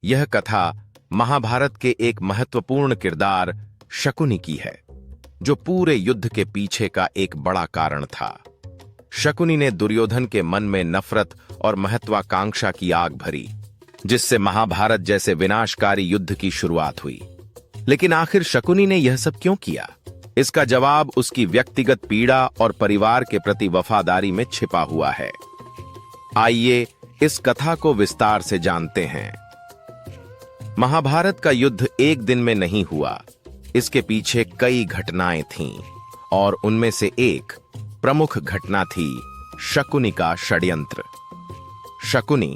यह कथा महाभारत के एक महत्वपूर्ण किरदार शकुनी की है, जो पूरे युद्ध के पीछे का एक बड़ा कारण था। शकुनी ने दुर्योधन के मन में नफरत और महत्वाकांक्षा की आग भरी, जिससे महाभारत जैसे विनाशकारी युद्ध की शुरुआत हुई। लेकिन आखिर शकुनी ने यह सब क्यों किया? इसका जवाब उसकी व्यक्तिगत पीड़ा और परिवार के प्रति वफादारी में छिपा हुआ है। आइए इस कथा को विस्तार से जानते हैं। महाभारत का युद्ध एक दिन में नहीं हुआ। इसके पीछे कई घटनाएं थीं और उनमें से एक प्रमुख घटना थी शकुनी का षड्यंत्र। शकुनी,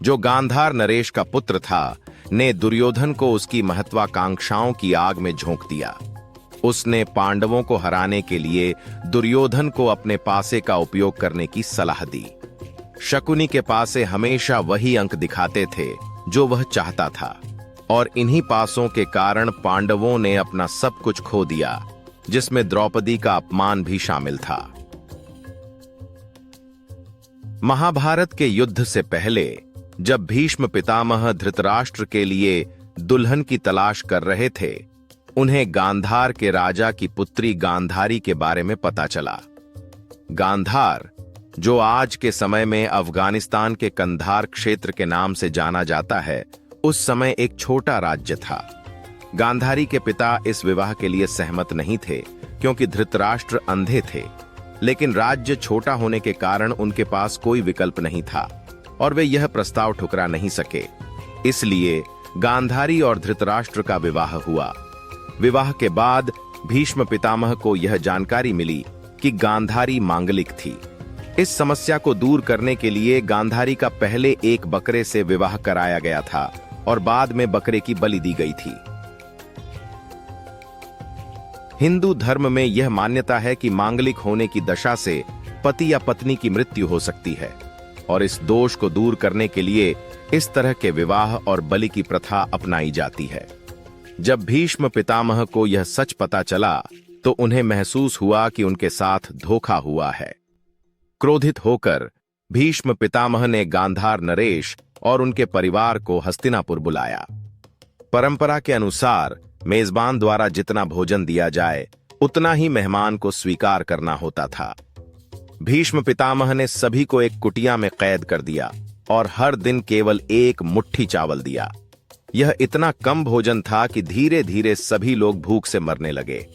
जो गांधार नरेश का पुत्र था, ने दुर्योधन को उसकी महत्वाकांक्षाओं की आग में झोंक दिया। उसने पांडवों को हराने के लिए दुर्योधन को अपने पासे का उपयोग करने की सलाह दी। शकुनी के पासे हमेशा वही अंक दिखाते थे जो वह चाहता था, और इन्हीं पासों के कारण पांडवों ने अपना सब कुछ खो दिया, जिसमें द्रौपदी का अपमान भी शामिल था। महाभारत के युद्ध से पहले जब भीष्म पितामह धृतराष्ट्र के लिए दुल्हन की तलाश कर रहे थे, उन्हें गांधार के राजा की पुत्री गांधारी के बारे में पता चला। गांधार, जो आज के समय में अफगानिस्तान के कंधार क्षेत्र के नाम से जाना जाता है, उस समय एक छोटा राज्य था। गांधारी के पिता इस विवाह के लिए सहमत नहीं थे, क्योंकि धृतराष्ट्र अंधे थे। लेकिन राज्य छोटा होने के कारण उनके पास कोई विकल्प नहीं था और वे यह प्रस्ताव ठुकरा नहीं सके। इसलिए गांधारी और धृतराष्ट्र का विवाह हुआ। विवाह के बाद भीष्म पितामह को यह जानकारी मिली कि गांधारी मांगलिक थी। इस समस्या को दूर करने के लिए गांधारी का पहले एक बकरे से विवाह कराया गया था और बाद में बकरे की बलि दी गई थी। हिंदू धर्म में यह मान्यता है कि मांगलिक होने की दशा से पति या पत्नी की मृत्यु हो सकती है, और इस दोष को दूर करने के लिए इस तरह के विवाह और बलि की प्रथा अपनाई जाती है। जब भीष्म पितामह को यह सच पता चला तो उन्हें महसूस हुआ कि उनके साथ धोखा हुआ है। क्रोधित होकर भीष्म पितामह ने गांधार नरेश और उनके परिवार को हस्तिनापुर बुलाया। परंपरा के अनुसार मेजबान द्वारा जितना भोजन दिया जाए, उतना ही मेहमान को स्वीकार करना होता था। भीष्म पितामह ने सभी को एक कुटिया में कैद कर दिया और हर दिन केवल एक मुट्ठी चावल दिया। यह इतना कम भोजन था कि धीरे धीरे सभी लोग भूख से मरने लगे।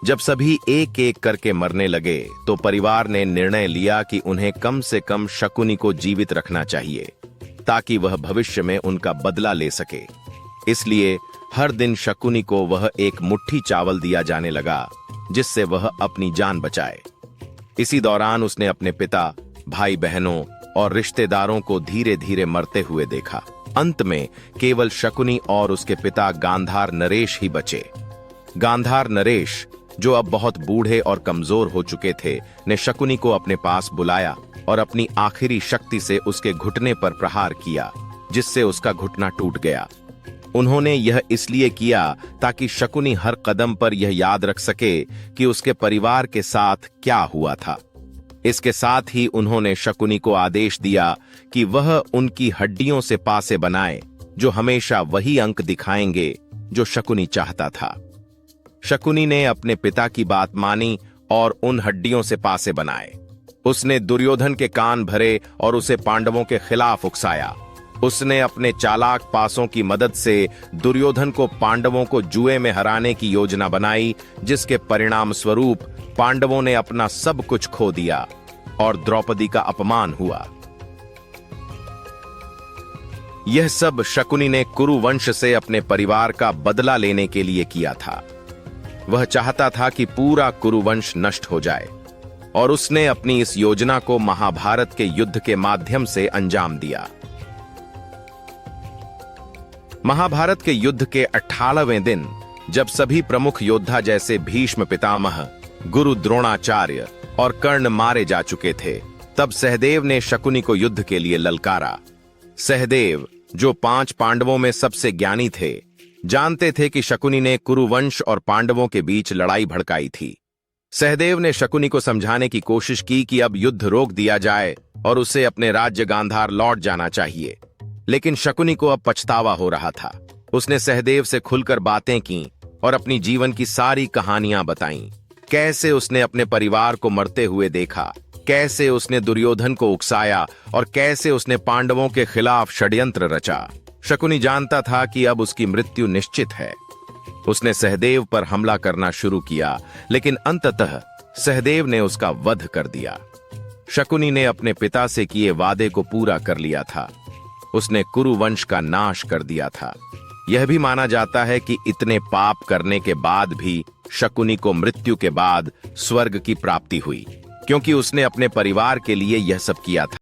जब सभी एक एक करके मरने लगे तो परिवार ने निर्णय लिया कि उन्हें कम से कम शकुनी को जीवित रखना चाहिए, ताकि वह भविष्य में उनका बदला ले सके। इसलिए हर दिन शकुनी को वह एक मुट्ठी चावल दिया जाने लगा, जिससे वह अपनी जान बचाए। इसी दौरान उसने अपने पिता, भाई बहनों और रिश्तेदारों को धीरे धीरे मरते हुए देखा। अंत में केवल शकुनी और उसके पिता गांधार नरेश ही बचे। गांधार नरेश, जो अब बहुत बूढ़े और कमजोर हो चुके थे, ने शकुनी को अपने पास बुलाया और अपनी आखिरी शक्ति से उसके घुटने पर प्रहार किया, जिससे उसका घुटना टूट गया। उन्होंने यह इसलिए किया ताकि शकुनी हर कदम पर यह याद रख सके कि उसके परिवार के साथ क्या हुआ था। इसके साथ ही उन्होंने शकुनी को आदेश दिया कि वह उनकी हड्डियों से पासे बनाए, जो हमेशा वही अंक दिखाएंगे जो शकुनी चाहता था। शकुनी ने अपने पिता की बात मानी और उन हड्डियों से पासे बनाए। उसने दुर्योधन के कान भरे और उसे पांडवों के खिलाफ उकसाया। उसने अपने चालाक पासों की मदद से दुर्योधन को पांडवों को जुए में हराने की योजना बनाई, जिसके परिणाम स्वरूप पांडवों ने अपना सब कुछ खो दिया और द्रौपदी का अपमान हुआ। यह सब शकुनी ने कुरु वंश से अपने परिवार का बदला लेने के लिए किया था। वह चाहता था कि पूरा कुरु वंश नष्ट हो जाए, और उसने अपनी इस योजना को महाभारत के युद्ध के माध्यम से अंजाम दिया। महाभारत के युद्ध के 18वें दिन, जब सभी प्रमुख योद्धा जैसे भीष्म पितामह, गुरु द्रोणाचार्य और कर्ण मारे जा चुके थे, तब सहदेव ने शकुनी को युद्ध के लिए ललकारा। सहदेव, जो 5 पांडवों में सबसे ज्ञानी थे, जानते थे कि शकुनी ने कुरुवंश और पांडवों के बीच लड़ाई भड़काई थी। सहदेव ने शकुनी को समझाने की कोशिश की कि अब युद्ध रोक दिया जाए और उसे अपने राज्य गांधार लौट जाना चाहिए, लेकिन शकुनी को अब पछतावा हो रहा था। उसने सहदेव से खुलकर बातें की और अपनी जीवन की सारी कहानियां बताईं। कैसे उसने अपने परिवार को मरते हुए देखा, कैसे उसने दुर्योधन को उकसाया और कैसे उसने पांडवों के खिलाफ षड्यंत्र रचा। शकुनी जानता था कि अब उसकी मृत्यु निश्चित है। उसने सहदेव पर हमला करना शुरू किया, लेकिन अंततः सहदेव ने उसका वध कर दिया। शकुनी ने अपने पिता से किए वादे को पूरा कर लिया था। उसने कुरु वंश का नाश कर दिया था। यह भी माना जाता है कि इतने पाप करने के बाद भी शकुनी को मृत्यु के बाद स्वर्ग की प्राप्ति हुई, क्योंकि उसने अपने परिवार के लिए यह सब किया था।